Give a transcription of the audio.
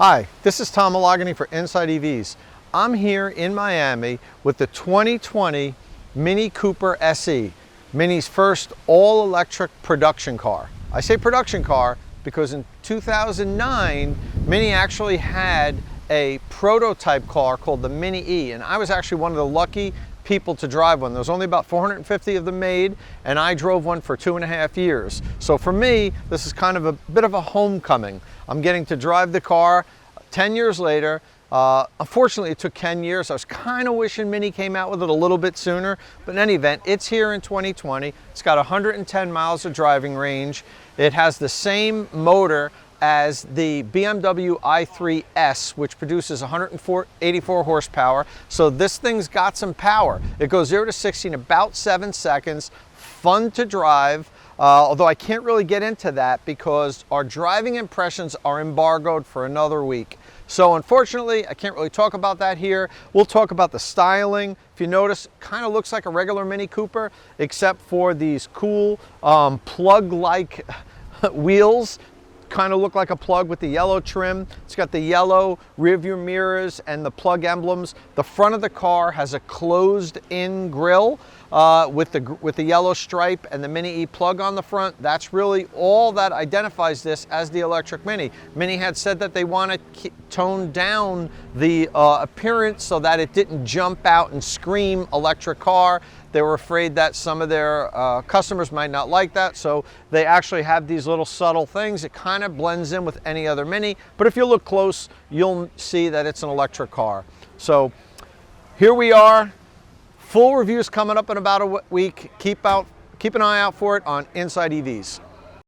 Hi, this is Tom Malogany for InsideEVs. I'm here in Miami with the 2020 Mini Cooper SE, Mini's first all-electric production car. I say production car because in 2009, Mini actually had a prototype car called the Mini E, and I was actually one of the lucky people to drive one. There was only about 450 of them made, and I drove one for 2.5 years. So for me, this is kind of a bit of a homecoming. I'm getting to drive the car 10 years later. Unfortunately, it took 10 years. I was kind of wishing Mini came out with it a little bit sooner, but in any event, it's here in 2020. It's got 110 miles of driving range. It has the same motor as the BMW i3S, which produces 184 horsepower. So this thing's got some power. It goes 0 to 60 in about 7 seconds. Fun to drive, although I can't really get into that because our driving impressions are embargoed for another week. So unfortunately, I can't really talk about that here. We'll talk about the styling. If you notice, it kind of looks like a regular Mini Cooper, except for these cool plug-like wheels. Kind of look like a plug with the yellow trim. It's got the yellow rear view mirrors and the plug emblems. The front of the car has a closed-in grille with the yellow stripe and the Mini E plug on the front. That's really all that identifies this as the electric Mini. Mini had said that they want to tone down the appearance so that it didn't jump out and scream electric car. They were afraid that some of their customers might not like that, so they actually have these little subtle things. It kind of blends in with any other Mini, but if you look close, you'll see that it's an electric car. So here we are. Full reviews coming up in about a week. Keep an eye out for it on InsideEVs.